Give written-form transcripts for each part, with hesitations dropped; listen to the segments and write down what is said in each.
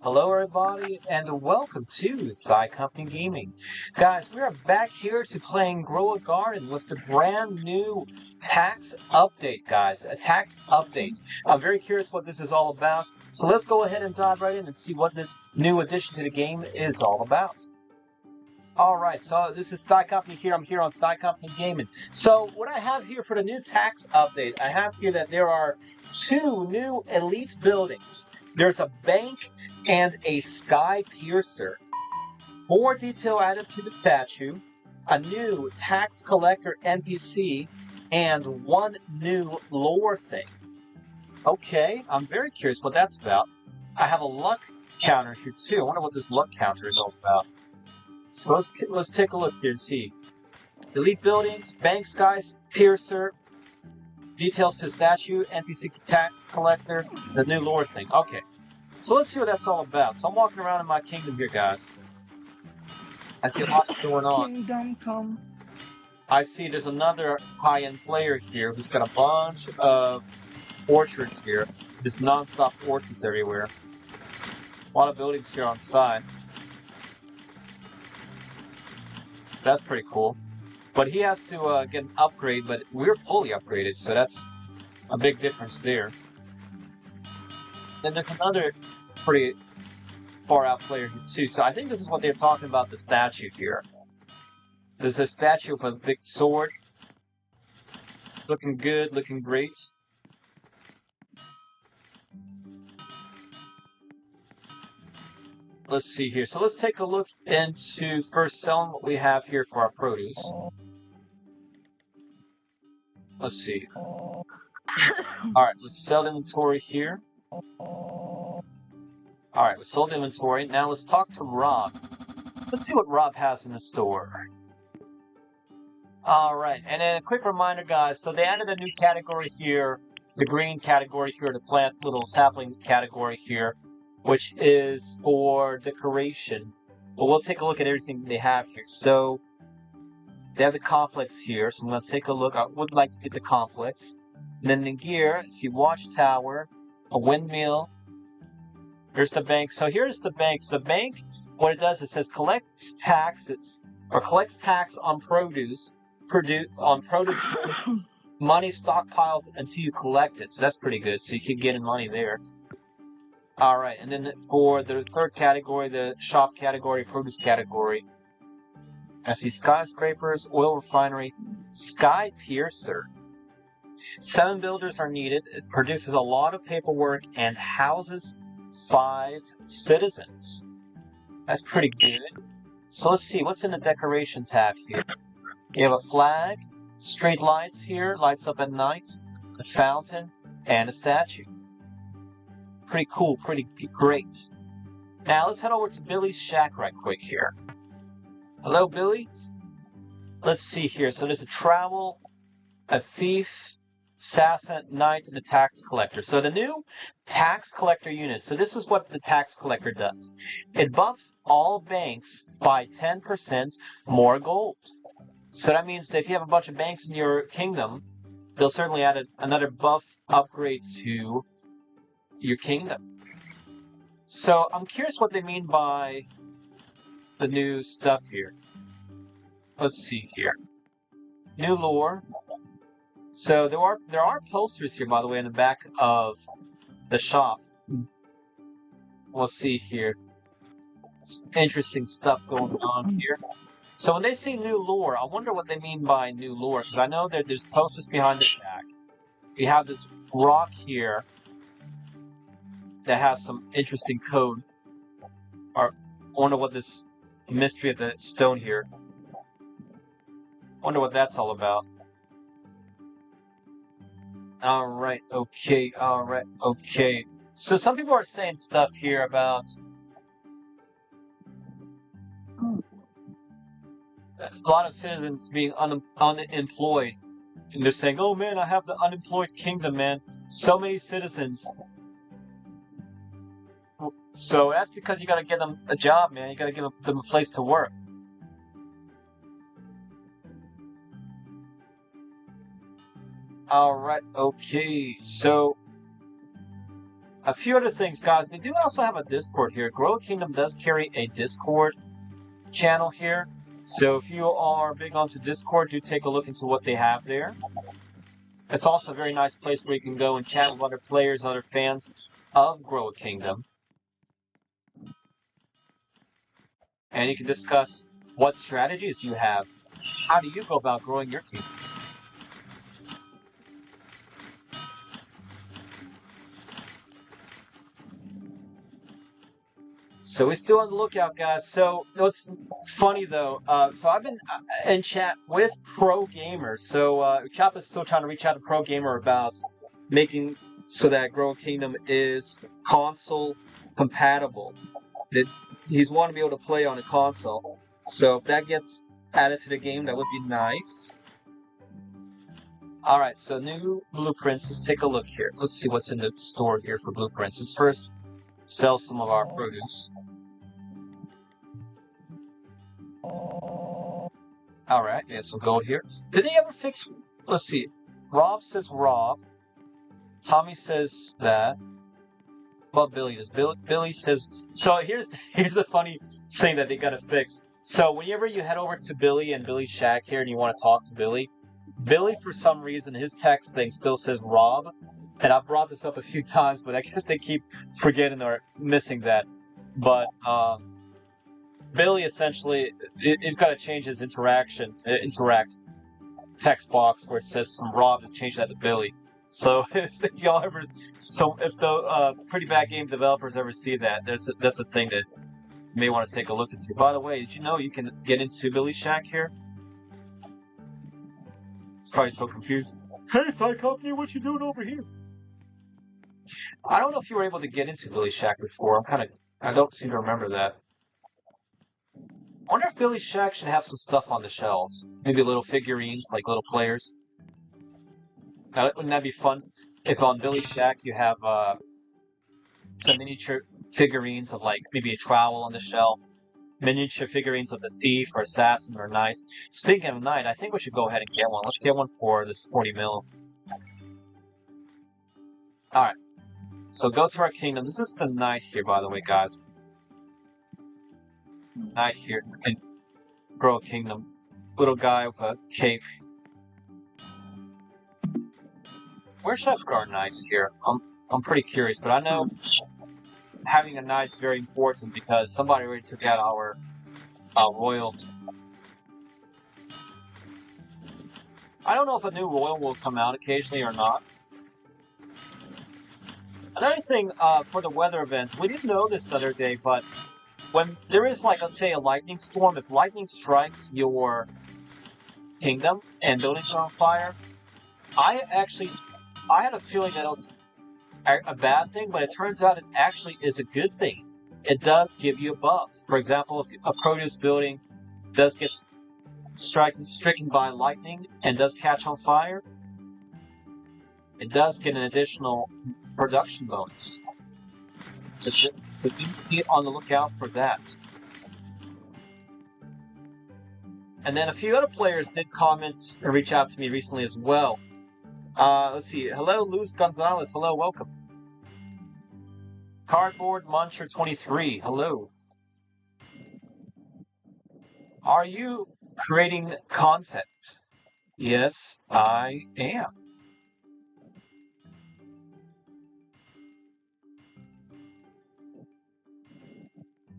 Hello, everybody, and welcome to Thigh Company Gaming. Guys, we are back here to playing Grow a Garden with the brand new tax update, guys. A tax update. I'm very curious what this is all about, so let's go ahead and dive right in and see what this new addition to the game is all about. Alright, so this is Thigh Company here. I'm here on Thigh Company Gaming. So what I have here for the new tax update, I have here that there are two new elite buildings. There's a bank and a sky piercer. More detail added to the statue, a new tax collector NPC, and one new lore thing. Okay, I'm very curious what that's about. I have a luck counter here too. I wonder what this luck counter is all about. So let's take a look here and see. Elite buildings, bank skies, piercer, details to statue, NPC tax collector, the new lore thing. Okay, so let's see what that's all about. So I'm walking around in my kingdom here, guys. I see a lot's going on. Kingdom come. I see there's another high-end player here who's got a bunch of orchards here. Just non-stop orchards everywhere. A lot of buildings here on side. That's pretty cool. But he has to get an upgrade, but we're fully upgraded, so that's a big difference there. Then there's another pretty far-out player here, too. So I think this is what they're talking about, the statue here. There's a statue of a big sword. Looking good, looking great. Let's see here. So let's take a look into first selling what we have here for our produce. Let's see. Alright, let's sell inventory here. Alright, we sold inventory. Now let's talk to Rob. Let's see what Rob has in the store. Alright, and then a quick reminder, guys. So they added a new category here. The green category here, the plant little sapling category here, which is for decoration. But we'll take a look at everything they have here. So they have the complex here, so I'm going to take a look. I would like to get the complex. And then the gear, see watchtower, a windmill. Here's the bank. So here's the bank. So the bank, what it does, it says collects taxes, or collects tax on produce money stockpiles until you collect it. So that's pretty good. So you keep getting money there. Alright, and then for the third category, the shop category, produce category, I see skyscrapers, oil refinery, sky piercer. 7 builders are needed. It produces a lot of paperwork and houses 5 citizens. That's pretty good. So let's see, what's in the decoration tab here? You have a flag, street lights here, lights up at night, a fountain, and a statue. Pretty cool, pretty great. Now let's head over to Billy's shack right quick here. Hello, Billy. Let's see here. So there's a travel, a thief, assassin, knight, and a tax collector. So the new tax collector unit. So this is what the tax collector does. It buffs all banks by 10% more gold. So that means that if you have a bunch of banks in your kingdom, they'll certainly add another buff upgrade to your kingdom. So I'm curious what they mean by the new stuff here. Let's see here. New lore. So there are posters here, by the way, in the back of the shop. We'll see here. Some interesting stuff going on here. So when they say new lore, I wonder what they mean by new lore, because I know that there's posters behind the shack. You have this rock here that has some interesting code. Or I wonder what this mystery of the stone here. Wonder what that's all about. Alright, okay. So some people are saying stuff here about a lot of citizens being unemployed. And they're saying, oh man, I have the unemployed kingdom, man. So many citizens. So that's because you gotta get them a job, man. You gotta give them a place to work. Alright, okay. So A few other things, guys. They do also have a Discord here. Grow a Kingdom does carry a Discord channel here. So if you are big onto Discord, do take a look into what they have there. It's also a very nice place where you can go and chat with other players, other fans of Grow a Kingdom. And you can discuss what strategies you have. How do you go about growing your kingdom? So we're still on the lookout, guys. So what's funny though? So I've been in chat with pro gamers. So Chop is still trying to reach out to pro gamer about making so that Grow a Kingdom is console compatible. That he's wanting to be able to play on a console. So if that gets added to the game, that would be nice. All right, so new blueprints. Let's take a look here. Let's see what's in the store here for blueprints. Let's first sell some of our produce. All right, we have some gold here. Did they ever fix? Let's see. Rob says Rob. Tommy says that. Well, Billy does. Billy says. So here's the funny thing that they gotta fix. So whenever you head over to Billy and Billy's shack here, and you want to talk to Billy, for some reason his text thing still says Rob, and I've brought this up a few times, but I guess they keep forgetting or missing that. But Billy essentially he's got to change his interact text box where it says from Rob to change that to Billy. So if y'all ever, if the Pretty Bad Game developers ever see that, that's a thing that you may want to take a look into. By the way, did you know you can get into Billy's shack here? It's probably so confused. Hey, Thigh Company, what you doing over here? I don't know if you were able to get into Billy's shack before. I don't seem to remember that. I wonder if Billy's shack should have some stuff on the shelves. Maybe little figurines, like little players. Now, wouldn't that be fun? If on Billy's shack you have some miniature figurines of like maybe a trowel on the shelf, miniature figurines of the thief or assassin or knight. Speaking of knight, I think we should go ahead and get one. Let's get one for this 40 mil. Alright. So go to our kingdom. This is the knight here, by the way, guys. Knight here. And Grow a Kingdom. Little guy with a cape. Where should I put our knights here? I'm pretty curious, but I know having a knight is very important because somebody already took out our royal. I don't know if a new royal will come out occasionally or not. Another thing for the weather events, we didn't know this the other day, but when there is, like, let's say a lightning storm, if lightning strikes your kingdom and buildings are on fire, I had a feeling that it was a bad thing, but it turns out it actually is a good thing. It does give you a buff. For example, if a produce building does get stricken by lightning and does catch on fire, it does get an additional production bonus. So be on the lookout for that. And then a few other players did comment and reach out to me recently as well. Let's see. Hello, Luz Gonzalez. Hello, welcome. Cardboard Muncher 23. Hello. Are you creating content? Yes, I am.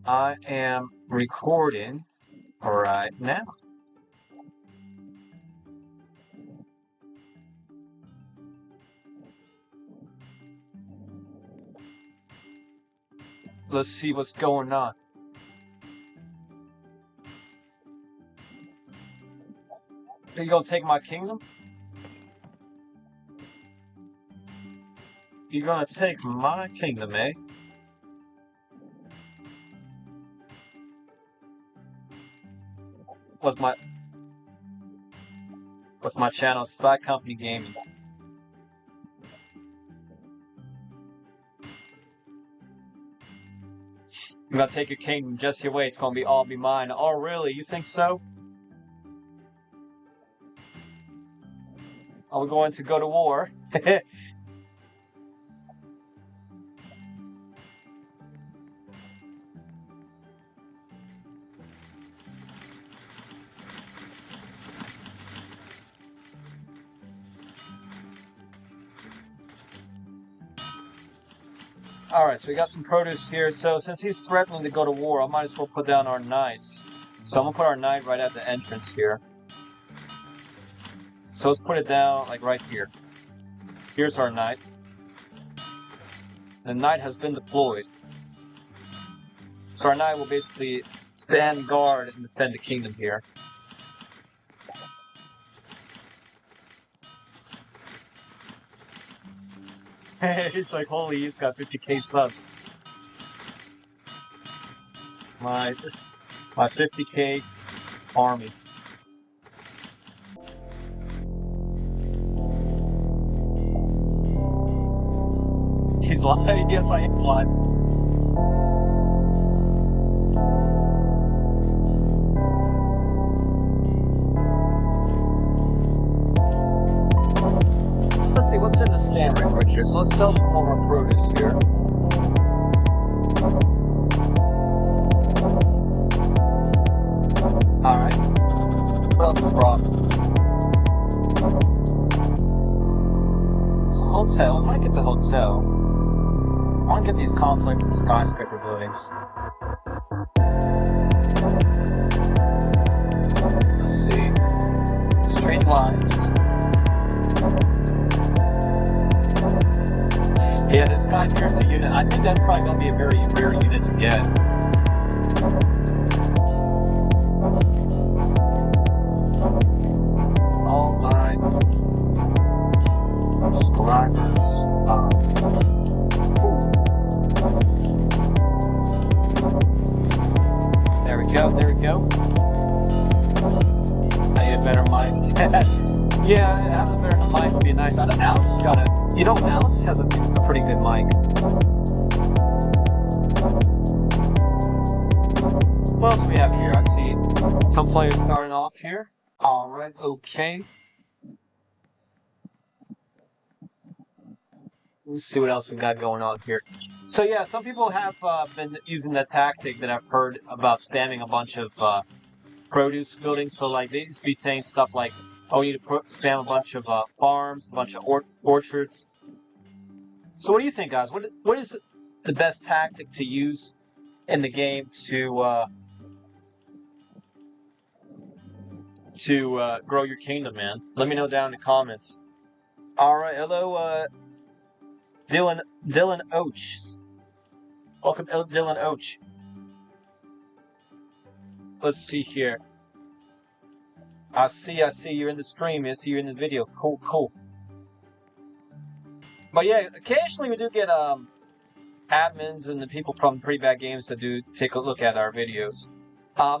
I am recording right now. Let's see what's going on. Are you gonna take my kingdom? You're gonna take my kingdom, eh? What's my channel? It's Thigh Company Gaming. I'm gonna take your kingdom, just you wait, it's gonna all be mine. Oh really? You think so? Are we going to go to war? Alright, so we got some produce here. So since he's threatening to go to war, I might as well put down our knight. So I'm gonna put our knight right at the entrance here. So let's put it down like right here. Here's our knight. The knight has been deployed. So our knight will basically stand guard and defend the kingdom here. It's like, holy, he's got 50k subs. My 50k army. He's live. Yes, I am live. Let's see, what's in the stand right quick here? So let's sell some more produce here. Alright. What else is wrong? There's a hotel. I might get the hotel. I want to get these complex and skyscraper buildings. Let's see. Straight lines. Yeah, this guy piercing unit, I think that's probably going to be a very rare unit to get. All my subscribers. There we go, there we go. I need a better mic. Yeah, having a better mic would be nice. Alex got it. You know, Alex has a pretty good mic. What else do we have here? I see some players starting off here. Alright, okay. Let's see what else we got going on here. So yeah, some people have been using the tactic that I've heard about spamming a bunch of produce buildings. So like they used to be saying stuff like, oh, you need to spam a bunch of farms, a bunch of orchards. So what do you think, guys? What is the best tactic to use in the game to grow your kingdom, man? Let me know down in the comments. All right, hello, Dylan Oach. Welcome, Dylan Oach. Let's see here. I see. You're in the stream. I see you're in the video. Cool. But yeah, occasionally we do get admins and the people from Pretty Bad Games that do take a look at our videos.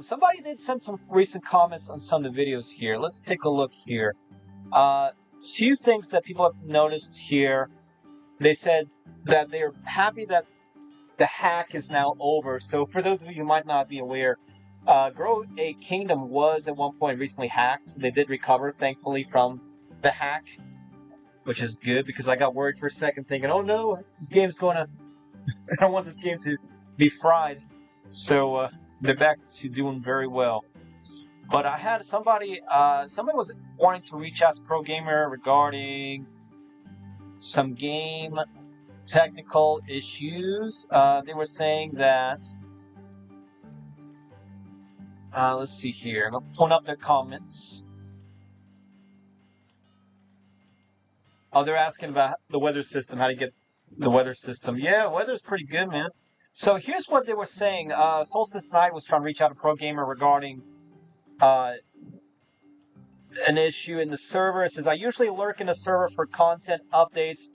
Somebody did send some recent comments on some of the videos here. Let's take a look here. Few things that people have noticed here. They said that they're happy that the hack is now over. So for those of you who might not be aware, Grow a Kingdom was at one point recently hacked. They did recover, thankfully, from the hack, which is good because I got worried for a second thinking, oh no, this game's gonna... I don't want this game to be fried. So they're back to doing very well. But I had somebody was wanting to reach out to Pro Gamer regarding some game technical issues. They were saying that... let's see here. I'm pulling up their comments. Oh, they're asking about the weather system, how to get the weather system. Yeah, weather's pretty good, man. So here's what they were saying. Solstice Knight was trying to reach out to Pro Gamer regarding an issue in the server. It says, I usually lurk in the server for content updates,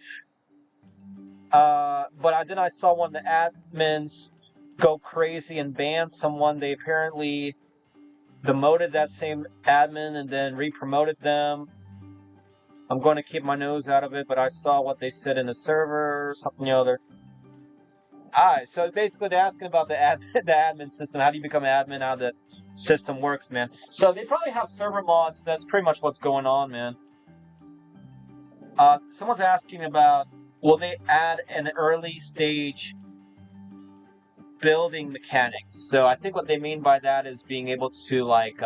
but then I saw one of the admins go crazy and ban someone. They apparently demoted that same admin and then re-promoted them. I'm going to keep my nose out of it, but I saw what they said in the server or something or other. Alright, so basically they're asking about the admin system. How do you become an admin? How the system works, man. So they probably have server mods. That's pretty much what's going on, man. Someone's asking about, will they add an early stage building mechanics? So I think what they mean by that is being able to like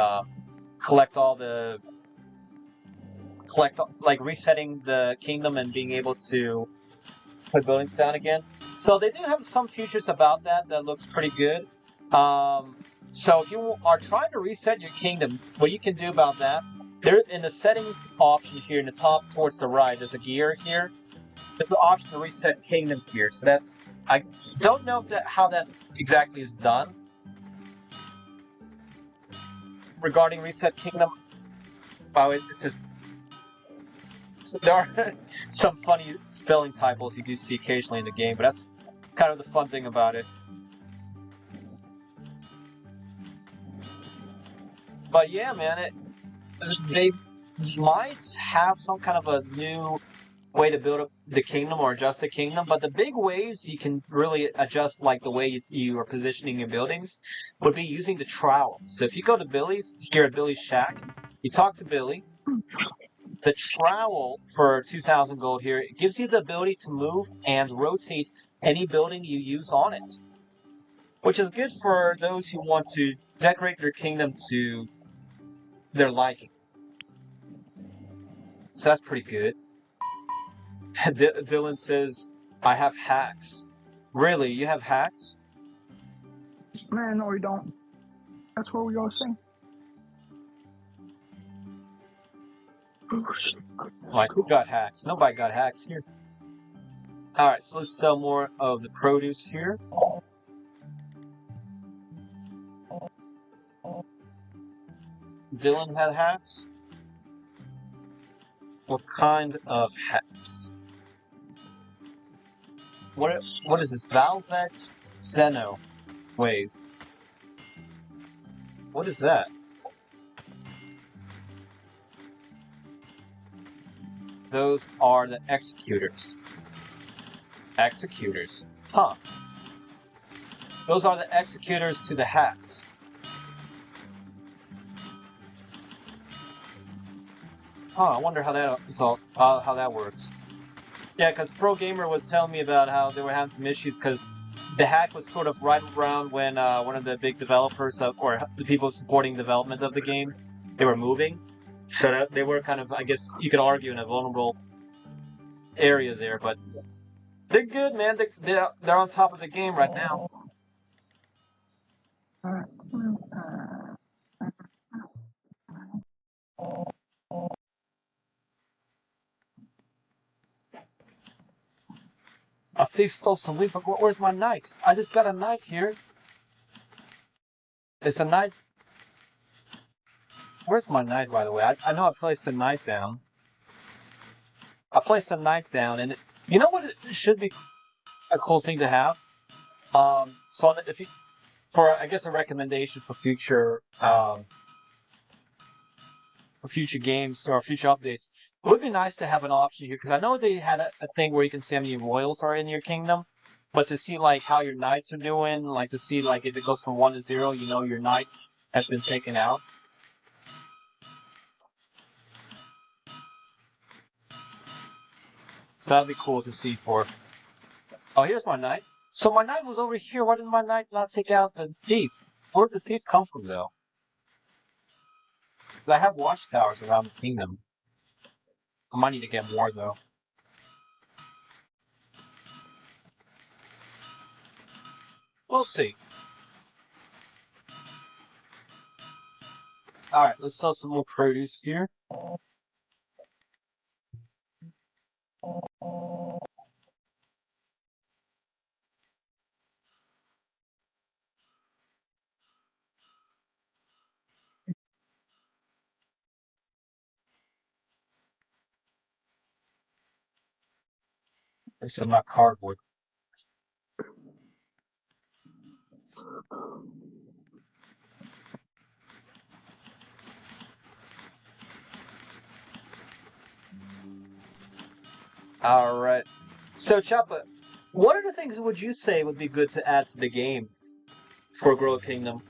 resetting the kingdom and being able to put buildings down again. So they do have some features about that looks pretty good. So if you are trying to reset your kingdom, what you can do about that, there in the settings option here in the top towards the right, there's a gear here. There's an option to reset kingdom here. So that's, I don't know how that exactly is done. Regarding reset kingdom, oh, it says, so there are some funny spelling typos you do see occasionally in the game, but that's kind of the fun thing about it. But yeah, man, they might have some kind of a new way to build up the kingdom or adjust the kingdom, but the big ways you can really adjust like the way you are positioning your buildings would be using the trowel. So if you go to Billy, here at Billy's Shack, you talk to Billy. The trowel for 2,000 gold here, it gives you the ability to move and rotate any building you use on it, which is good for those who want to decorate their kingdom to their liking. So that's pretty good. Dylan says, I have hacks. Really? You have hacks? Man, no, we don't. That's what we all say. Like, who got hacks? Nobody got hacks here. Alright, so let's sell more of the produce here. Dylan had hacks? What kind of hacks? What is this? Valvex Xeno Wave. What is that? Those are the executors. Executors. Huh. Those are the executors to the hacks. Huh, I wonder how that works. Yeah, because Pro Gamer was telling me about how they were having some issues because the hack was sort of right around when one of the big developers or the people supporting development of the game, they were moving. So they were kind of, I guess you could argue, in a vulnerable area there, but they're good, man. They're on top of the game right now. A thief stole some wheat, but where's my knight? I just got a knight here. It's a knight. Where's my knight, by the way? I know I placed a knight down. I placed a knight down, and you know what? It should be a cool thing to have. So if you, for I guess a recommendation for future games or future updates, it would be nice to have an option here because I know they had a thing where you can see how many royals are in your kingdom, but to see like how your knights are doing, like to see like if it goes from 1 to 0, you know your knight has been taken out. So that'd be cool to see for. Oh, here's my knight. So my knight was over here. Why didn't my knight not take out the thief? Where did the thief come from, though? I have watchtowers around the kingdom. I might need to get more, though. We'll see. Alright, let's sell some more produce here. There's some not cardboard. Alright. So, Choppa, what other things would you say would be good to add to the game for Grow Kingdom?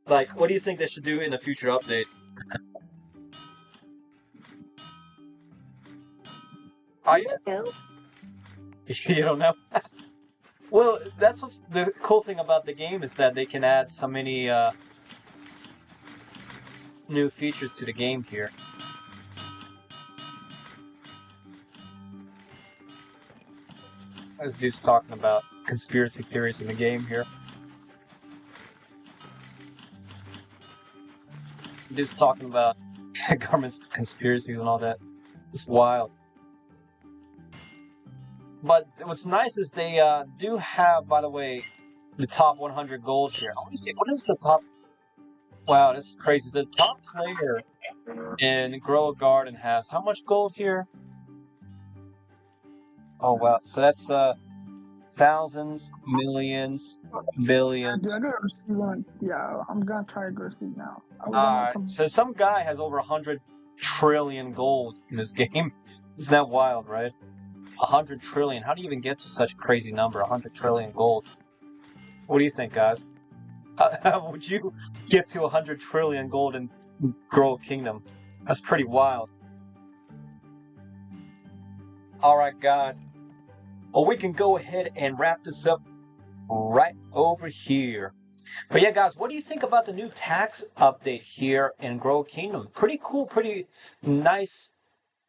Like, what do you think they should do in a future update? I used to. You don't know? Well, that's what's the cool thing about the game is that they can add so many new features to the game here. This dude's talking about conspiracy theories in the game here. Dude's talking about government conspiracies and all that. It's wild. But what's nice is they do have, by the way, the top 100 gold here. Let me see. What is the top? Wow, this is crazy. The top player in Grow a Garden has how much gold here? Oh, wow. So that's thousands, millions, billions. I gotta receive one. Yeah, I'm gonna try to go receive now. Alright, so some guy has over 100 trillion gold in this game. Isn't that wild, right? 100 trillion. How do you even get to such a crazy number? 100 trillion gold. What do you think, guys? How would you get to 100 trillion gold and grow a kingdom? That's pretty wild. Alright, guys. Well, we can go ahead and wrap this up right over here. But yeah, guys, what do you think about the new tax update here in Grow a Kingdom? Pretty cool, pretty nice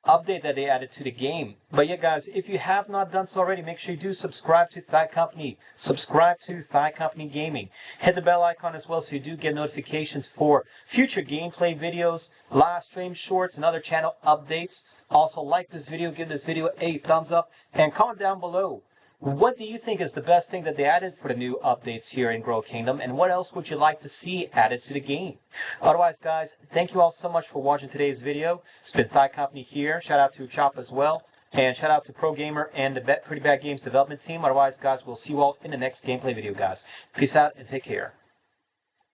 update that they added to the game. But yeah, guys, if you have not done so already, make sure you do subscribe to Thigh Company. Subscribe to Thigh Company Gaming. Hit the bell icon as well so you do get notifications for future gameplay videos, live stream shorts, and other channel updates. Also, like this video, give this video a thumbs up, and comment down below. What do you think is the best thing that they added for the new updates here in Grow Kingdom, and what else would you like to see added to the game? Otherwise, guys, thank you all so much for watching today's video. It's been Thigh Company here. Shout out to Chop as well, and shout out to Pro Gamer and the Pretty Bad Games development team. Otherwise, guys, we'll see you all in the next gameplay video, guys. Peace out and take care.